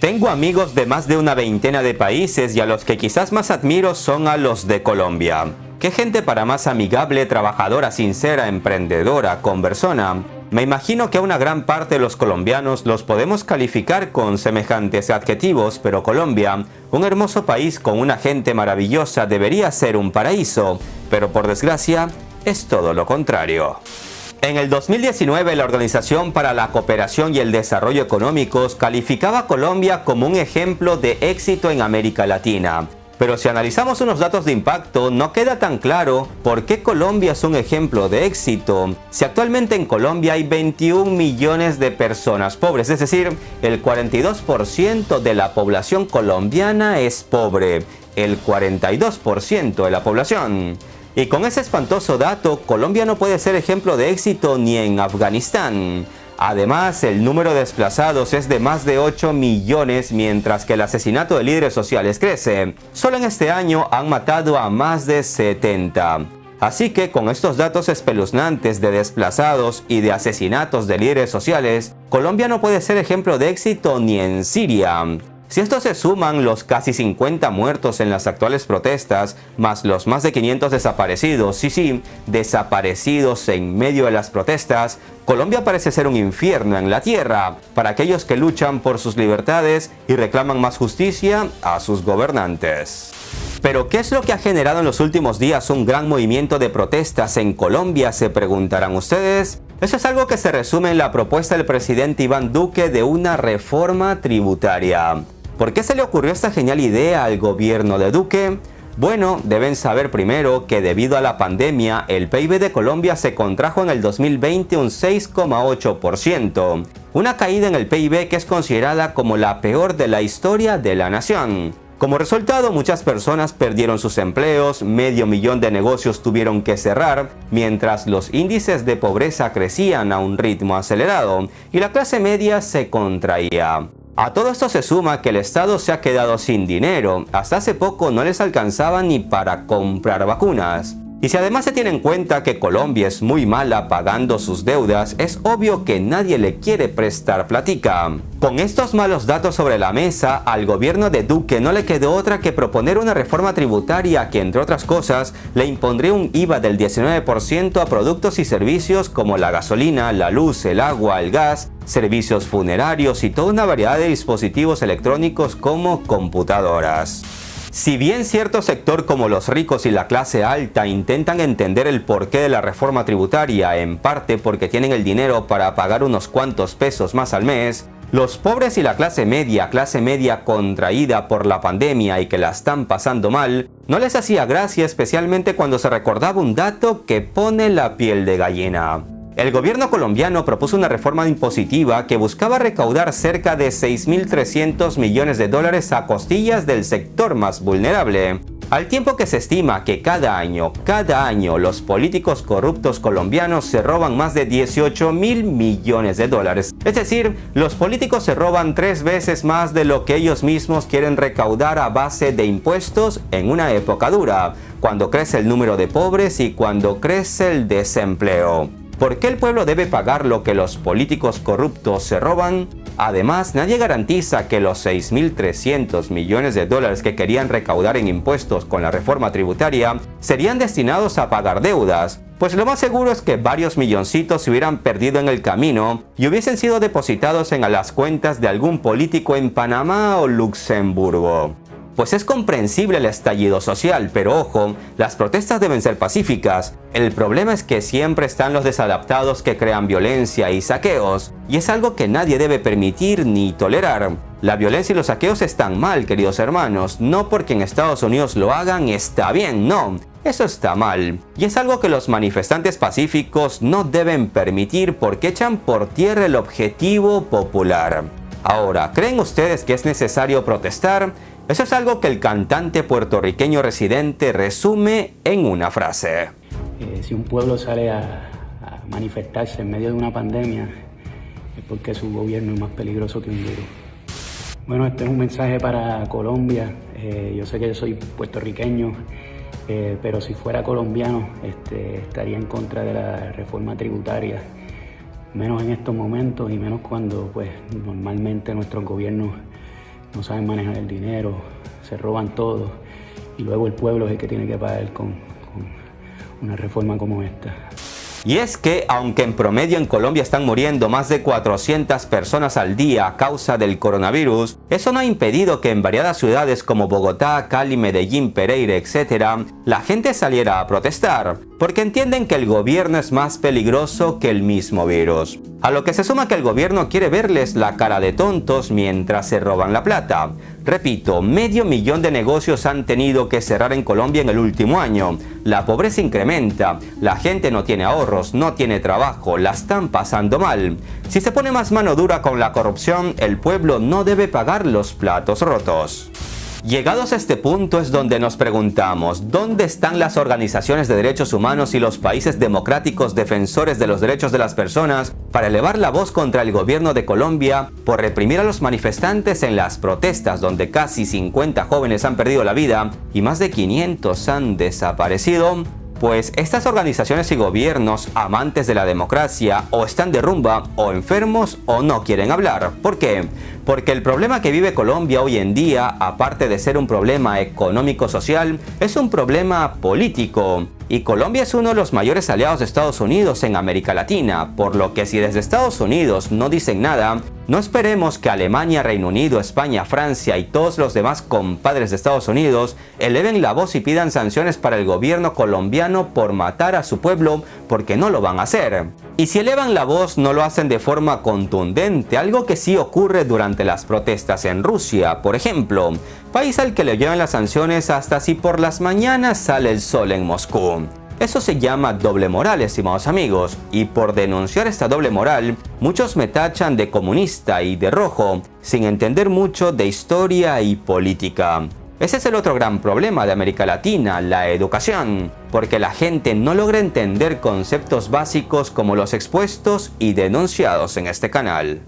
Tengo amigos de más de una veintena de países y a los que quizás más admiro son a los de Colombia. Qué gente para más amigable, trabajadora, sincera, emprendedora, conversona. Me imagino que a una gran parte de los colombianos los podemos calificar con semejantes adjetivos, pero Colombia, un hermoso país con una gente maravillosa, debería ser un paraíso, pero por desgracia es todo lo contrario. En el 2019, la Organización para la Cooperación y el Desarrollo Económicos calificaba a Colombia como un ejemplo de éxito en América Latina. Pero si analizamos unos datos de impacto, no queda tan claro por qué Colombia es un ejemplo de éxito. Si actualmente en Colombia hay 21 millones de personas pobres, es decir, el 42% de la población colombiana es pobre, el 42% de la población. Y con ese espantoso dato, Colombia no puede ser ejemplo de éxito ni en Afganistán. Además, el número de desplazados es de más de 8 millones, mientras que el asesinato de líderes sociales crece. Solo en este año han matado a más de 70. Así que con estos datos espeluznantes de desplazados y de asesinatos de líderes sociales, Colombia no puede ser ejemplo de éxito ni en Siria. Si esto se suman los casi 50 muertos en las actuales protestas, más los más de 500 desaparecidos, sí, desaparecidos en medio de las protestas, Colombia parece ser un infierno en la tierra para aquellos que luchan por sus libertades y reclaman más justicia a sus gobernantes. Pero ¿qué es lo que ha generado en los últimos días un gran movimiento de protestas en Colombia?, se preguntarán ustedes. Eso es algo que se resume en la propuesta del presidente Iván Duque de una reforma tributaria. ¿Por qué se le ocurrió esta genial idea al gobierno de Duque? Bueno, deben saber primero que debido a la pandemia, el PIB de Colombia se contrajo en el 2020 un 6,8%, una caída en el PIB que es considerada como la peor de la historia de la nación. Como resultado, muchas personas perdieron sus empleos, 500,000 de negocios tuvieron que cerrar, mientras los índices de pobreza crecían a un ritmo acelerado y la clase media se contraía. A todo esto se suma que el Estado se ha quedado sin dinero. Hasta hace poco no les alcanzaba ni para comprar vacunas. Y si además se tiene en cuenta que Colombia es muy mala pagando sus deudas, es obvio que nadie le quiere prestar platica. Con estos malos datos sobre la mesa, al gobierno de Duque no le quedó otra que proponer una reforma tributaria que, entre otras cosas, le impondría un IVA del 19% a productos y servicios como la gasolina, la luz, el agua, el gas, servicios funerarios y toda una variedad de dispositivos electrónicos como computadoras. Si bien cierto sector como los ricos y la clase alta intentan entender el porqué de la reforma tributaria, en parte porque tienen el dinero para pagar unos cuantos pesos más al mes, los pobres y la clase media contraída por la pandemia y que la están pasando mal, no les hacía gracia, especialmente cuando se recordaba un dato que pone la piel de gallina. El gobierno colombiano propuso una reforma impositiva que buscaba recaudar cerca de 6.300 millones de dólares a costillas del sector más vulnerable, al tiempo que se estima que cada año los políticos corruptos colombianos se roban más de 18.000 millones de dólares. Es decir, los políticos se roban 3 veces más de lo que ellos mismos quieren recaudar a base de impuestos en una época dura, cuando crece el número de pobres y cuando crece el desempleo. ¿Por qué el pueblo debe pagar lo que los políticos corruptos se roban? Además, nadie garantiza que los 6.300 millones de dólares que querían recaudar en impuestos con la reforma tributaria serían destinados a pagar deudas, pues lo más seguro es que varios milloncitos se hubieran perdido en el camino y hubiesen sido depositados en las cuentas de algún político en Panamá o Luxemburgo. Pues es comprensible el estallido social, pero ojo, las protestas deben ser pacíficas. El problema es que siempre están los desadaptados que crean violencia y saqueos, y es algo que nadie debe permitir ni tolerar. La violencia y los saqueos están mal, queridos hermanos, no porque en Estados Unidos lo hagan está bien, no. Eso está mal, y es algo que los manifestantes pacíficos no deben permitir porque echan por tierra el objetivo popular. Ahora, ¿creen ustedes que es necesario protestar? Eso es algo que el cantante puertorriqueño residente resume en una frase. Si un pueblo sale a manifestarse en medio de una pandemia, es porque su gobierno es más peligroso que un virus. Bueno, este es un mensaje para Colombia. Yo sé que yo soy puertorriqueño, pero si fuera colombiano, estaría en contra de la reforma tributaria. Menos en estos momentos y menos cuando pues normalmente nuestros gobiernos no saben manejar el dinero, se roban todo y luego el pueblo es el que tiene que pagar con una reforma como esta. Y es que, aunque en promedio en Colombia están muriendo más de 400 personas al día a causa del coronavirus, eso no ha impedido que en variadas ciudades como Bogotá, Cali, Medellín, Pereira, etc., la gente saliera a protestar, porque entienden que el gobierno es más peligroso que el mismo virus. A lo que se suma que el gobierno quiere verles la cara de tontos mientras se roban la plata. Repito, 500.000 de negocios han tenido que cerrar en Colombia en el último año. La pobreza incrementa, la gente no tiene ahorros, no tiene trabajo, la están pasando mal. Si se pone más mano dura con la corrupción, el pueblo no debe pagar los platos rotos. Llegados a este punto es donde nos preguntamos, ¿dónde están las organizaciones de derechos humanos y los países democráticos defensores de los derechos de las personas para elevar la voz contra el gobierno de Colombia por reprimir a los manifestantes en las protestas donde casi 50 jóvenes han perdido la vida y más de 500 han desaparecido? Pues estas organizaciones y gobiernos amantes de la democracia o están de rumba o enfermos o no quieren hablar. ¿Por qué? Porque el problema que vive Colombia hoy en día, aparte de ser un problema económico-social, es un problema político. Y Colombia es uno de los mayores aliados de Estados Unidos en América Latina, por lo que si desde Estados Unidos no dicen nada, no esperemos que Alemania, Reino Unido, España, Francia y todos los demás compadres de Estados Unidos eleven la voz y pidan sanciones para el gobierno colombiano por matar a su pueblo, porque no lo van a hacer. Y si elevan la voz no lo hacen de forma contundente, algo que sí ocurre durante las protestas en Rusia, por ejemplo, país al que le llevan las sanciones hasta si por las mañanas sale el sol en Moscú. Eso se llama doble moral, estimados amigos, y por denunciar esta doble moral, muchos me tachan de comunista y de rojo, sin entender mucho de historia y política. Ese es el otro gran problema de América Latina, la educación, porque la gente no logra entender conceptos básicos como los expuestos y denunciados en este canal.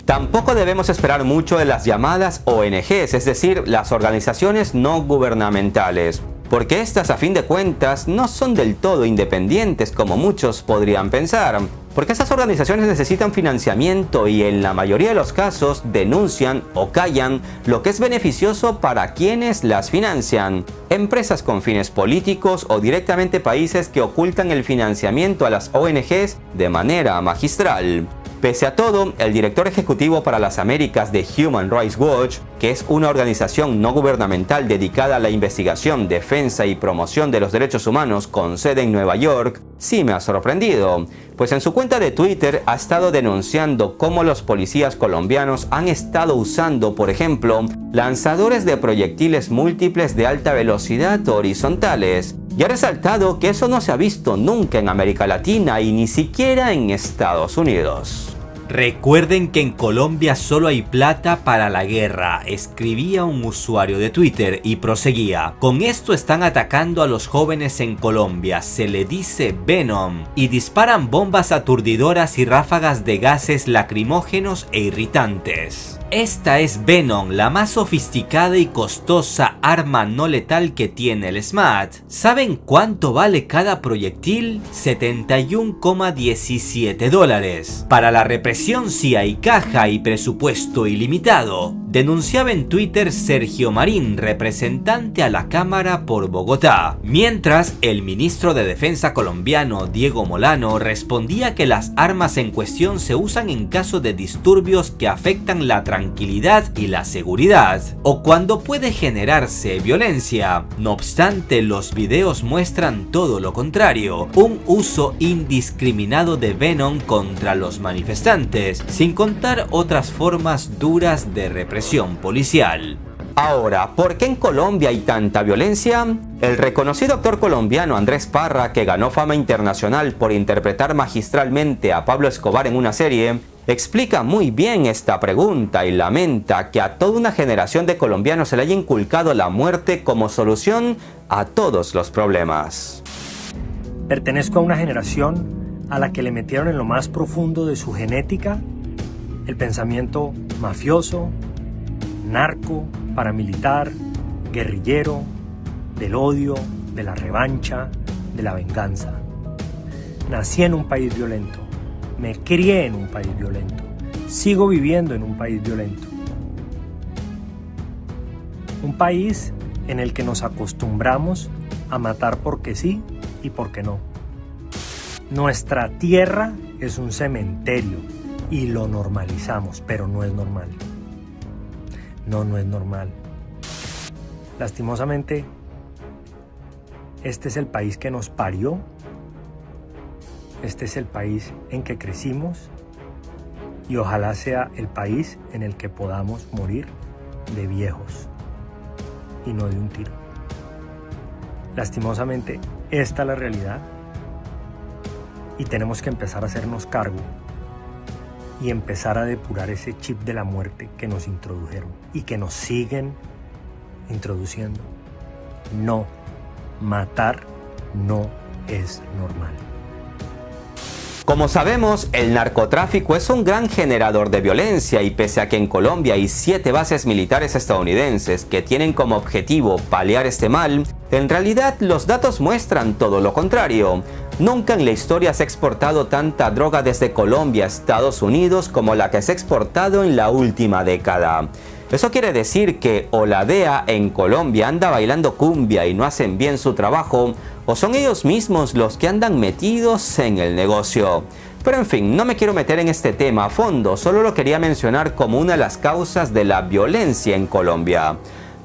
Tampoco debemos esperar mucho de las llamadas ONGs, es decir, las organizaciones no gubernamentales, porque estas a fin de cuentas no son del todo independientes como muchos podrían pensar, porque esas organizaciones necesitan financiamiento y en la mayoría de los casos denuncian o callan lo que es beneficioso para quienes las financian, empresas con fines políticos o directamente países que ocultan el financiamiento a las ONGs de manera magistral. Pese a todo, el director ejecutivo para las Américas de Human Rights Watch, que es una organización no gubernamental dedicada a la investigación, defensa y promoción de los derechos humanos con sede en Nueva York, sí me ha sorprendido, pues en su cuenta de Twitter ha estado denunciando cómo los policías colombianos han estado usando, por ejemplo, lanzadores de proyectiles múltiples de alta velocidad horizontales. Y ha resaltado que eso no se ha visto nunca en América Latina y ni siquiera en Estados Unidos. Recuerden que en Colombia solo hay plata para la guerra, escribía un usuario de Twitter y proseguía. Con esto están atacando a los jóvenes en Colombia, se le dice Venom, y disparan bombas aturdidoras y ráfagas de gases lacrimógenos e irritantes. Esta es Venom, la más sofisticada y costosa arma no letal que tiene el SMAT. ¿Saben cuánto vale cada proyectil? $71,17. Para la represión sí hay caja y presupuesto ilimitado, denunciaba en Twitter Sergio Marín, representante a la Cámara por Bogotá. Mientras, el ministro de Defensa colombiano, Diego Molano, respondía que las armas en cuestión se usan en caso de disturbios que afectan la tranquilidad y la seguridad, o cuando puede generarse violencia. No obstante, los videos muestran todo lo contrario, un uso indiscriminado de Venom contra los manifestantes, sin contar otras formas duras de represión policial. Ahora, ¿por qué en Colombia hay tanta violencia? El reconocido actor colombiano Andrés Parra, que ganó fama internacional por interpretar magistralmente a Pablo Escobar en una serie, explica muy bien esta pregunta y lamenta que a toda una generación de colombianos se le haya inculcado la muerte como solución a todos los problemas. Pertenezco a una generación a la que le metieron en lo más profundo de su genética el pensamiento mafioso, narco, paramilitar, guerrillero, del odio, de la revancha, de la venganza. Nací en un país violento, me crié en un país violento, sigo viviendo en un país violento. Un país en el que nos acostumbramos a matar porque sí y porque no. Nuestra tierra es un cementerio y lo normalizamos, pero no es normal. No es normal. Lastimosamente, este es el país que nos parió, este es el país en que crecimos y ojalá sea el país en el que podamos morir de viejos y no de un tiro. Lastimosamente, esta es la realidad y tenemos que empezar a hacernos cargo y empezar a depurar ese chip de la muerte que nos introdujeron y que nos siguen introduciendo. No, matar no es normal. Como sabemos, el narcotráfico es un gran generador de violencia y pese a que en Colombia hay 7 bases militares estadounidenses que tienen como objetivo paliar este mal, en realidad los datos muestran todo lo contrario. Nunca en la historia se ha exportado tanta droga desde Colombia a Estados Unidos como la que se ha exportado en la última década. Eso quiere decir que o la DEA en Colombia anda bailando cumbia y no hacen bien su trabajo, o son ellos mismos los que andan metidos en el negocio. Pero en fin, no me quiero meter en este tema a fondo, solo lo quería mencionar como una de las causas de la violencia en Colombia.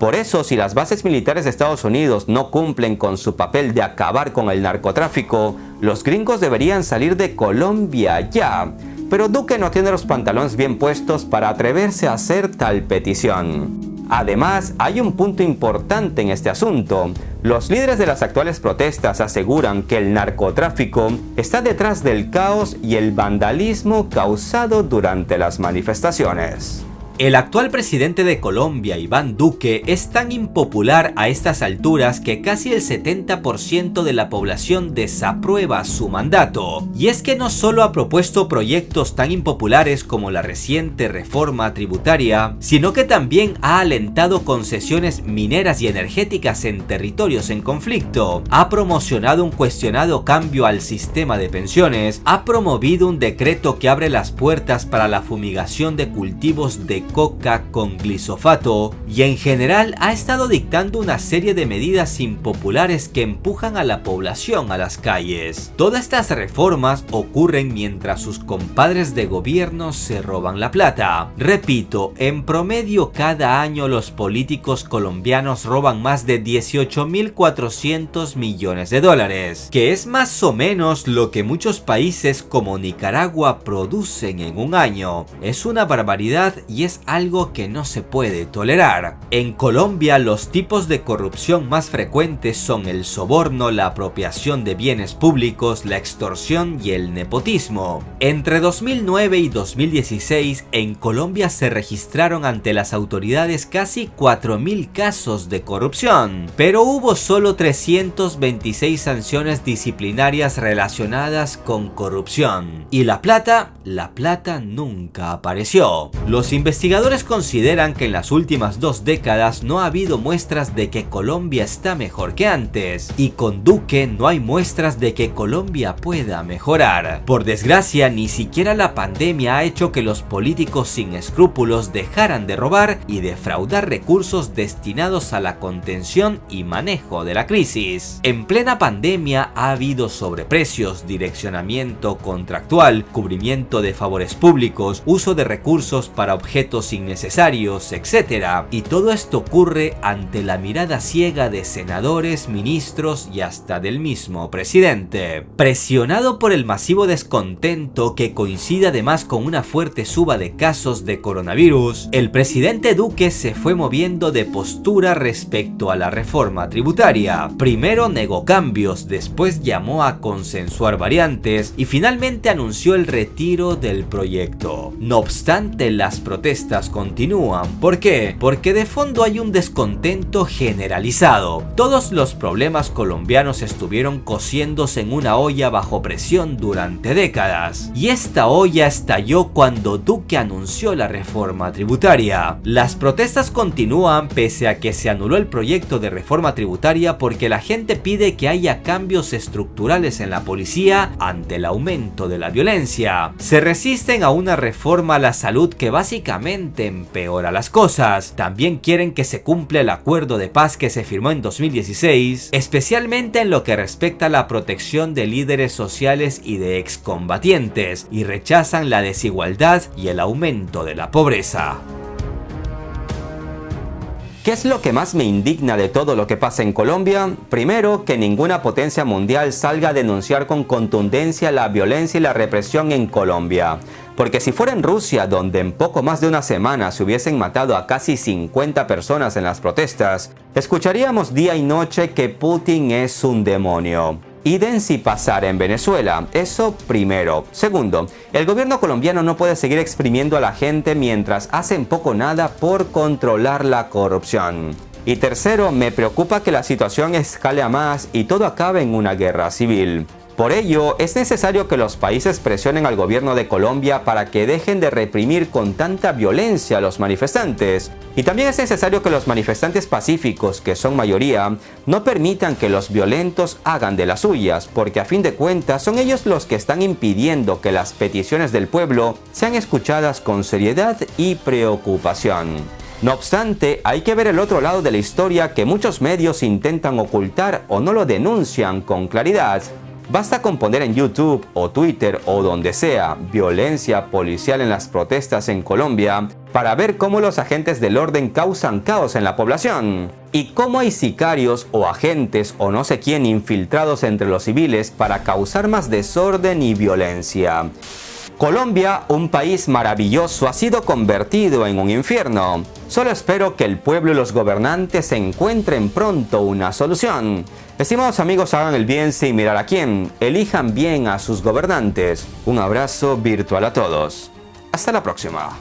Por eso, si las bases militares de Estados Unidos no cumplen con su papel de acabar con el narcotráfico, los gringos deberían salir de Colombia ya. Pero Duque no tiene los pantalones bien puestos para atreverse a hacer tal petición. Además, hay un punto importante en este asunto. Los líderes de las actuales protestas aseguran que el narcotráfico está detrás del caos y el vandalismo causado durante las manifestaciones. El actual presidente de Colombia, Iván Duque, es tan impopular a estas alturas que casi el 70% de la población desaprueba su mandato. Y es que no solo ha propuesto proyectos tan impopulares como la reciente reforma tributaria, sino que también ha alentado concesiones mineras y energéticas en territorios en conflicto, ha promocionado un cuestionado cambio al sistema de pensiones, ha promovido un decreto que abre las puertas para la fumigación de cultivos de coca con glifosato y en general ha estado dictando una serie de medidas impopulares que empujan a la población a las calles. Todas estas reformas ocurren mientras sus compadres de gobierno se roban la plata. Repito, en promedio cada año los políticos colombianos roban más de 18.400 millones de dólares, que es más o menos lo que muchos países como Nicaragua producen en un año. Es una barbaridad y es algo que no se puede tolerar. En Colombia los tipos de corrupción más frecuentes son el soborno, la apropiación de bienes públicos, la extorsión y el nepotismo. Entre 2009 y 2016 en Colombia se registraron ante las autoridades casi 4.000 casos de corrupción, pero hubo solo 326 sanciones disciplinarias relacionadas con corrupción. Y la plata nunca apareció. Los investigadores consideran que en las últimas 2 décadas no ha habido muestras de que Colombia está mejor que antes, y con Duque no hay muestras de que Colombia pueda mejorar. Por desgracia, ni siquiera la pandemia ha hecho que los políticos sin escrúpulos dejaran de robar y defraudar recursos destinados a la contención y manejo de la crisis. En plena pandemia ha habido sobreprecios, direccionamiento contractual, cubrimiento de favores públicos, uso de recursos para objetos innecesarios, etc. Y todo esto ocurre ante la mirada ciega de senadores, ministros y hasta del mismo presidente. Presionado por el masivo descontento que coincide además con una fuerte suba de casos de coronavirus, el presidente Duque se fue moviendo de postura respecto a la reforma tributaria. Primero negó cambios, después llamó a consensuar variantes y finalmente anunció el retiro del proyecto. No obstante, las protestas continúan. ¿Por qué? Porque de fondo hay un descontento generalizado. Todos los problemas colombianos estuvieron cociéndose en una olla bajo presión durante décadas. Y esta olla estalló cuando Duque anunció la reforma tributaria. Las protestas continúan pese a que se anuló el proyecto de reforma tributaria porque la gente pide que haya cambios estructurales en la policía ante el aumento de la violencia. Se resisten a una reforma a la salud que básicamente solamente empeora las cosas, también quieren que se cumpla el acuerdo de paz que se firmó en 2016, especialmente en lo que respecta a la protección de líderes sociales y de excombatientes, y rechazan la desigualdad y el aumento de la pobreza. ¿Qué es lo que más me indigna de todo lo que pasa en Colombia? Primero, que ninguna potencia mundial salga a denunciar con contundencia la violencia y la represión en Colombia. Porque si fuera en Rusia, donde en poco más de una semana se hubiesen matado a casi 50 personas en las protestas, escucharíamos día y noche que Putin es un demonio. Idem si pasara en Venezuela, eso primero. Segundo, el gobierno colombiano no puede seguir exprimiendo a la gente mientras hacen poco o nada por controlar la corrupción. Y tercero, me preocupa que la situación escale a más y todo acabe en una guerra civil. Por ello, es necesario que los países presionen al gobierno de Colombia para que dejen de reprimir con tanta violencia a los manifestantes. Y también es necesario que los manifestantes pacíficos, que son mayoría, no permitan que los violentos hagan de las suyas, porque a fin de cuentas son ellos los que están impidiendo que las peticiones del pueblo sean escuchadas con seriedad y preocupación. No obstante, hay que ver el otro lado de la historia que muchos medios intentan ocultar o no lo denuncian con claridad. Basta con poner en YouTube o Twitter o donde sea violencia policial en las protestas en Colombia para ver cómo los agentes del orden causan caos en la población y cómo hay sicarios o agentes o no sé quién infiltrados entre los civiles para causar más desorden y violencia. Colombia, un país maravilloso, ha sido convertido en un infierno. Solo espero que el pueblo y los gobernantes encuentren pronto una solución. Estimados amigos, hagan el bien sin mirar a quién. Elijan bien a sus gobernantes. Un abrazo virtual a todos. Hasta la próxima.